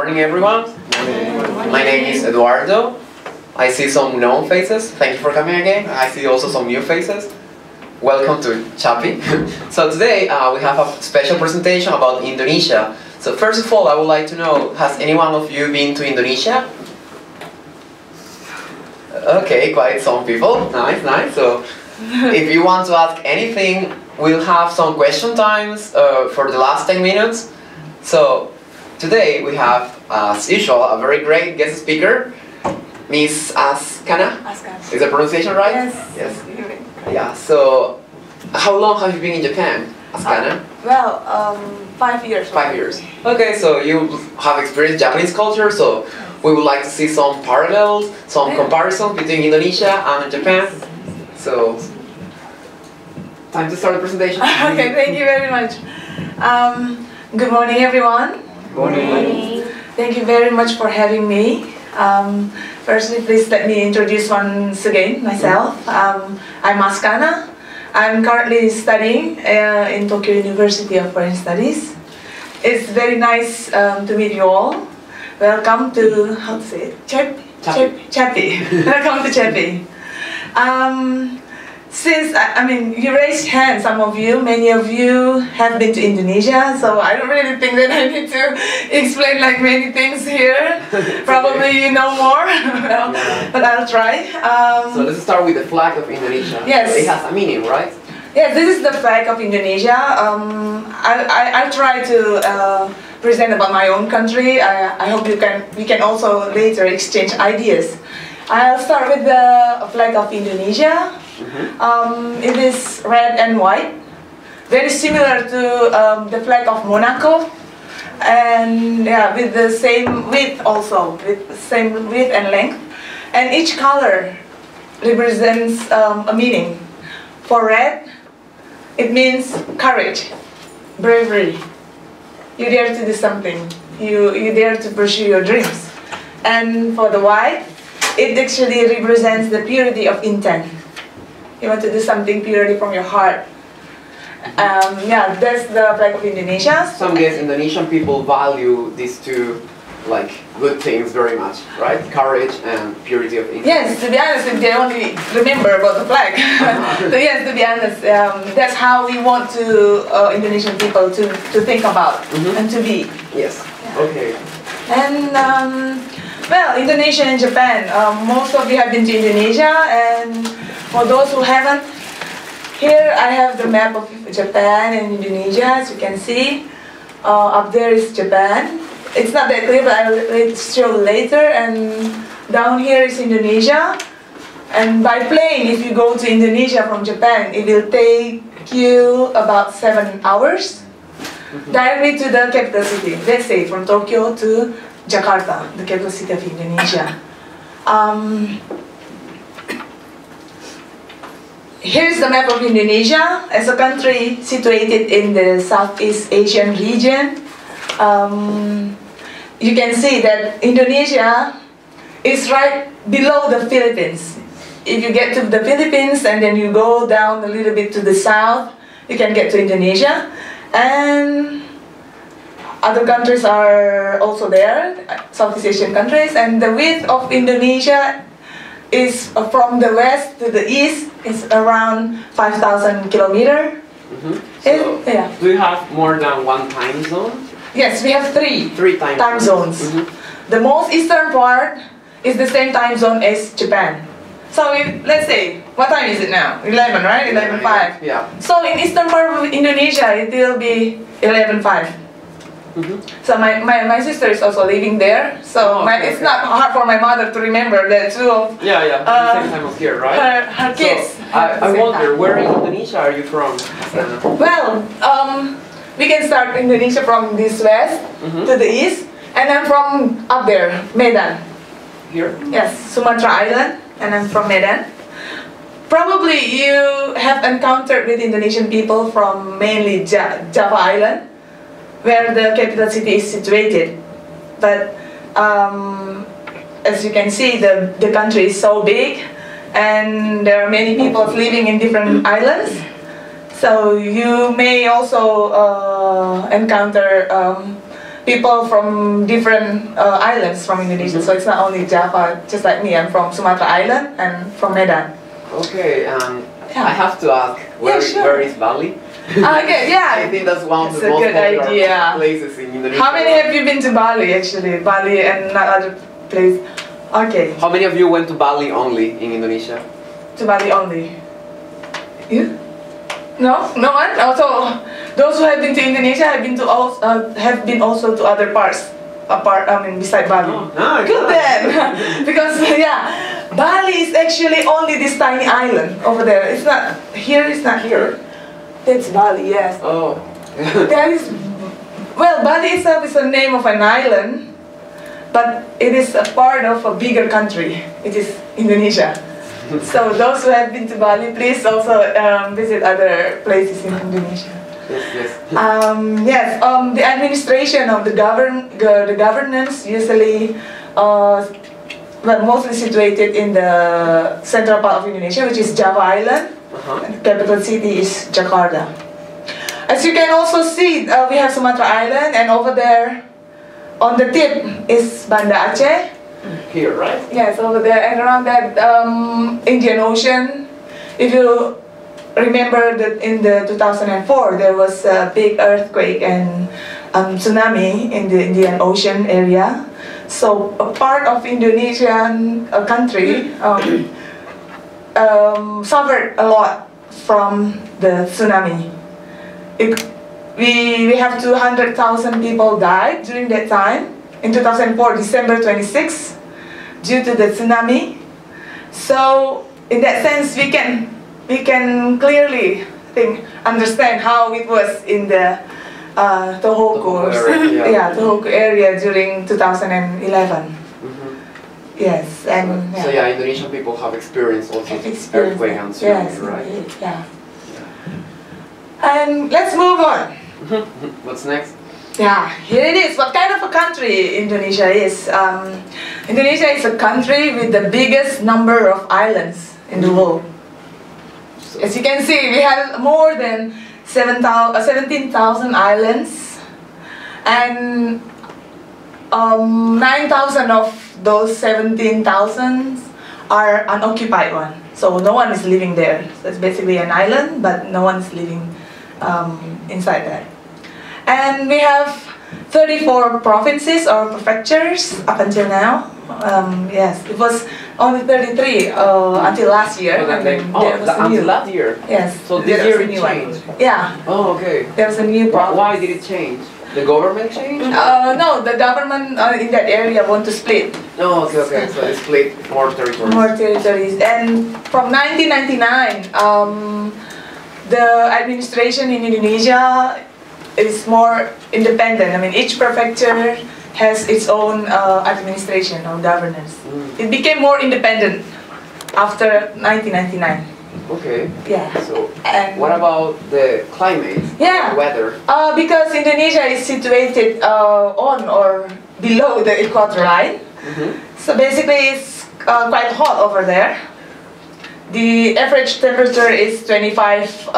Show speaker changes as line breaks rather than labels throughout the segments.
morning, everyone. My name is Eduardo. I see some known faces. Thank you for coming again. I see also some new faces. Welcome to Chapi. So today we have a special presentation about Indonesia. So first of all, I would like to know, has any one of you been to Indonesia? Okay, quite some people. Nice, nice. So if you want to ask anything, we'll have some question times for the last 10 minutes. So today we have, as usual, a very great guest speaker, Miss Askana. Is the pronunciation right?
Yes.
Yes. Yeah. So, how long have you been in Japan, Askana?
5 years.
5 years. Okay, so you have experienced Japanese culture, so we would like to see some parallels, some comparisons between Indonesia and Japan. So, time to start the presentation.
Okay, thank you very much. Good morning, everyone.
Good morning.
Thank you very much for having me. Firstly, please let me introduce once again myself. I'm Askana. I'm currently studying in Tokyo University of Foreign Studies. It's very nice to meet you all. Welcome to, how to say it? Chapi. Welcome to Chapi. Since, you raised hands, some of you, many of you have been to Indonesia, so I don't really think that I need to explain like many things here. Probably you know more, but I'll try.
So let's start with the flag of Indonesia.
Yes.
It has a meaning, right?
Yes, this is the flag of Indonesia. I'll try to present about my own country. I hope we can also later exchange ideas. I'll start with the flag of Indonesia. It is red and white, very similar to the flag of Monaco, and yeah, with the same width also, with the same width and length, and each color represents a meaning. For red, it means courage, bravery. You dare to do something. You dare to pursue your dreams. And for the white, it actually represents the purity of intent. You want to do something purely from your heart. Yeah, that's the flag of Indonesia.
Some guess Indonesian people value these two good things very much, right? Courage and purity of intent.
Yes, to be honest, if they only remember about the flag. So yes, to be honest, that's how we want to Indonesian people to think about and to be.
Yes.
Yeah.
Okay.
And well, Indonesia and Japan. Most of you have been to Indonesia, and for those who haven't, here I have the map of Japan and Indonesia. As you can see, up there is Japan. It's not that clear, but I'll show later. And down here is Indonesia. And by plane, if you go to Indonesia from Japan, it will take you about 7 hours directly to the capital city. Let's say from Tokyo to Jakarta, the capital city of Indonesia. Here's the map of Indonesia as a country situated in the Southeast Asian region. You can see that Indonesia is right below the Philippines. If you get to the Philippines and then you go down a little bit to the south, you can get to Indonesia. And other countries are also there, Southeast Asian countries. And the width of Indonesia is from the west to the east is around 5,000 kilometers.
So, do you have more than one time zone?
Yes, we have three time zones. The most eastern part is the same time zone as Japan. So let's say, what time is it now? 11, right? 11:05.
Yeah.
So in eastern part of Indonesia, it will be 11:05. So my sister is also living there, so it's not hard for my mother to remember the two of
the same time of year, right?
Her kids.
So, I wonder, where in Indonesia are you from?
Well, we can start Indonesia from this west to the east, and I'm from up there, Medan.
Here?
Yes, Sumatra Island, and I'm from Medan. Probably you have encountered with Indonesian people from mainly Java Island, where the capital city is situated. But as you can see, the country is so big, and there are many people living in different islands. So you may also encounter people from different islands from Indonesia. So it's not only Java, just like me. I'm from Sumatra Island and from Medan.
Okay,
Yeah.
I have to ask, where,
sure.
where is Bali?
Okay, yeah.
I think that's one of
It's
the
a
most
good
popular
idea.
places in Indonesia.
How many have you been to Bali actually? Bali and not other place? Okay,
How many of you went to Bali only in Indonesia?
to Bali only. You? No? No one? Also, those who have been to Indonesia have been also to other parts. Beside Bali.
Oh, nice,
Good
nice.
then! Because, yeah, Bali is actually only this tiny island over there. It's not, here it's not here. That's Bali, yes.
Oh.
There is, well, Bali itself is the name of an island, but it is a part of a bigger country. It is Indonesia. So those who have been to Bali, please also visit other places in Indonesia.
Yes, yes.
The administration of the governance usually, mostly situated in the central part of Indonesia, which is Java Island. And the capital city is Jakarta. As you can also see, we have Sumatra Island, and over there, on the tip, is Banda Aceh.
Here, right?
Yes, over there, and around that Indian Ocean. If you remember that in the 2004 there was a big earthquake and tsunami in the Indian Ocean area. So a part of Indonesian country suffered a lot from the tsunami. We have 200,000 people died during that time. In 2004, December 26, due to the tsunami. So in that sense, we can clearly understand how it was in the Tohoku area during 2011. Yes, and
so yeah, Indonesian people have experienced also earthquake and tsunami, right?
Yeah. And let's move on.
What's next?
Yeah, here it is. What kind of a country Indonesia is? Indonesia is a country with the biggest number of islands in the world.
So,
As you can see, we have more than 17,000 islands, and 9,000 of those 17,000 are unoccupied one. So no one is living there. So it's basically an island, but no one is living inside that. And we have 34 provinces or prefectures up until now. Yes, it was only 33 until last year. And then there was a new,
until last year?
Yes.
So this year it changed?
Yeah.
Oh, okay.
There was a new province.
Why did it change? The government changed?
No, the government in that area want to split.
Oh, okay, okay. So they split more territories.
More territories. And from 1999, the administration in Indonesia is more independent. I mean, each prefecture has its own administration or governance. It became more independent after 1999.
Okay.
Yeah.
So,
And
what about the climate?
Yeah.
The weather?
Because Indonesia is situated on or below the equator line. So basically it's quite hot over there. The average temperature is 25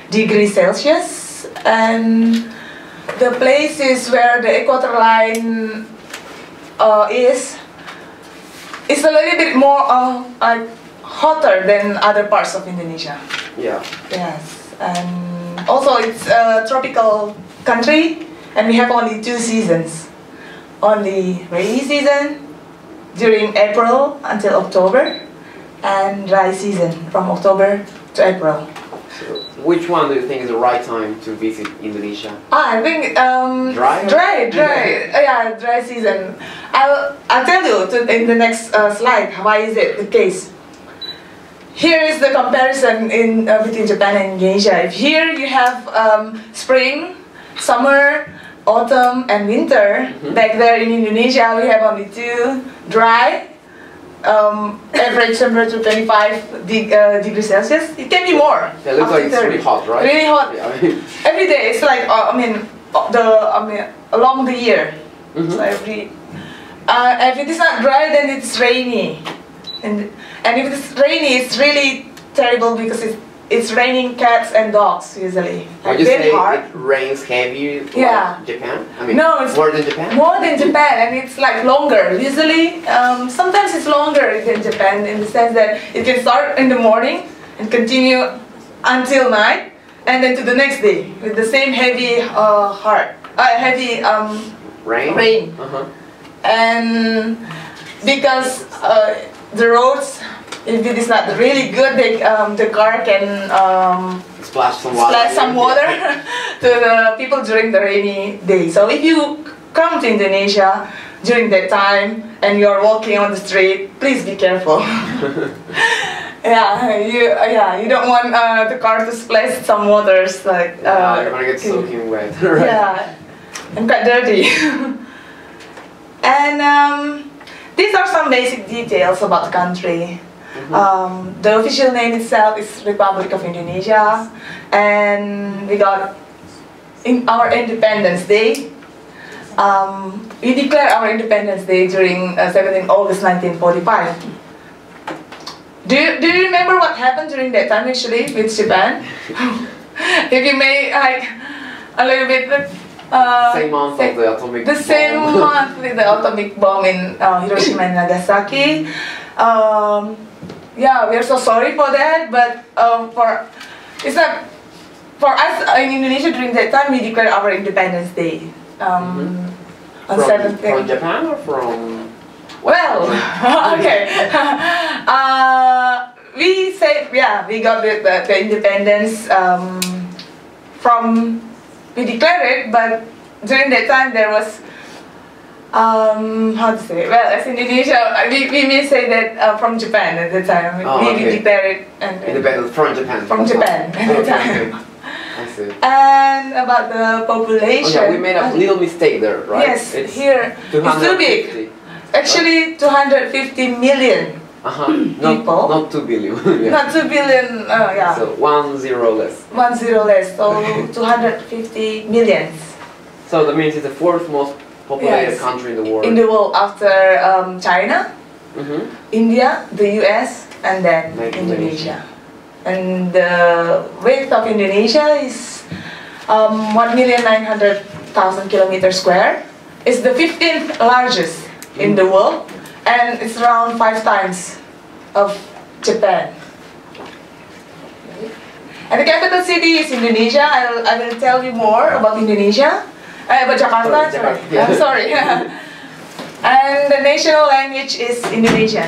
degrees Celsius, and the places where the equator line is a little bit more hotter than other parts of Indonesia.
Yeah.
Yes, and also it's a tropical country, and we have only 2 seasons. Only rainy season during April until October, and dry season from October to April.
So, which one do you think is the right time to visit Indonesia?
I think dry. Yeah, dry season. I'll tell you in the next slide why is it the case. Here is the comparison between Japan and Indonesia. If here you have spring, summer, autumn, and winter. Back there in Indonesia, we have only 2, dry. Average temperature 25 degrees Celsius. It can be more.
Yeah, it looks like it's really hot, right?
Really hot.
Yeah.
Every day. It's like along the year. So if it is not dry, then it's rainy. And if it's rainy, it's really terrible because it's raining cats and dogs usually.
Would
Like
you
very
say
hard.
it rains heavy like
Yeah.
Japan? I mean,
No, it's
more than Japan?
More than Japan, and it's like longer. Usually, sometimes it's longer than Japan in the sense that it can start in the morning and continue until night, and then to the next day with the same heavy rain.
Uh-huh.
And because the roads, if it is not really good, the car can
Splash some water.
splash some water to the people during the rainy day. So if you come to Indonesia during that time and you're walking on the street, please be careful. You don't want the car to splash some waters like.
You're gonna get soaking wet. Right?
Yeah, and quite dirty. And these are some basic details about the country. The official name itself is Republic of Indonesia, and we got our Independence Day. We declared our Independence Day during 17 August 1945. Do you remember what happened during that time actually with Japan? If you may like a little bit.
Same month of the atomic
The same
bomb.
month with the atomic bomb in Hiroshima and Nagasaki. Yeah, we are so sorry for that, but for us in Indonesia during that time we declared our Independence Day on 17th.
From Japan or from?
Well, okay. We said, yeah, we got the independence from, we declared it, but during that time there was, how to say, well, as Indonesia, we may say that from Japan at the time. We declared it. And
Independence from Japan.
From Japan at the time.
I see.
And about the population.
Oh yeah, we made a little mistake there, right?
Yes, here, it's too big.
250.
Actually, 250 million people.
Not 2 billion. Yeah.
Not 2 billion, yeah.
So 1 0 less.
1 0 less, so 250 millions.
So that means it's the fourth most populated country in the world.
In the world after China, India, the US, and then Indonesia. And the width of Indonesia is 1,900,000 kilometers square. It's the 15th largest in the world, and it's around 5 times of Japan. And the capital city is Indonesia. I will tell you more about Indonesia. About Jakarta, sorry. I'm sorry. And the national language is Indonesian.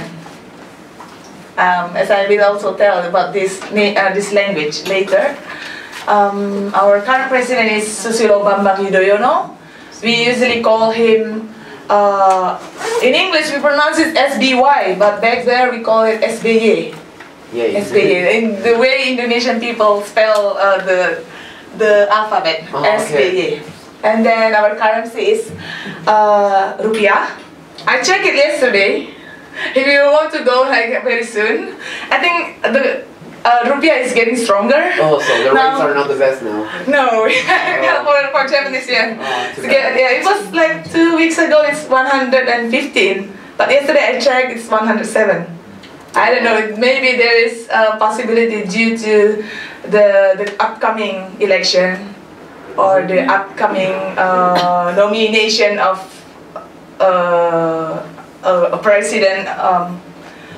As I will also tell about this language later. Our current president is Susilo Bambang Yudhoyono. We usually call him, in English we pronounce it SBY, but back there we call it SBY.
Yeah,
SBY. In the way Indonesian people spell the alphabet, SBY. And then our currency is rupiah. I checked it yesterday. If you want to go like very soon, I think the rupiah is getting stronger.
Oh, so the rates are not the best now.
No, for Japanese yen. Yeah, it was like 2 weeks ago. It's 115, but yesterday I checked. It's 107. I don't know. Maybe there is a possibility due to the upcoming election or the upcoming nomination of a president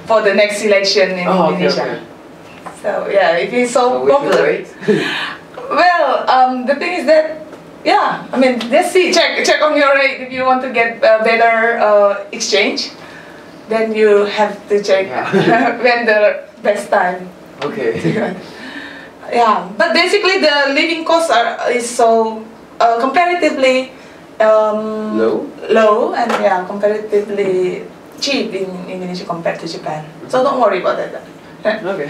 for the next election in Indonesia.
Okay.
So yeah, if it's so popular. Well, the thing is that, yeah, I mean, let's see, check on your rate if you want to get a better exchange. Then you have to check when the best time.
Okay.
Yeah, but basically the living costs is so comparatively low and yeah, comparatively cheap in Indonesia compared to Japan. So don't worry about that.
Okay.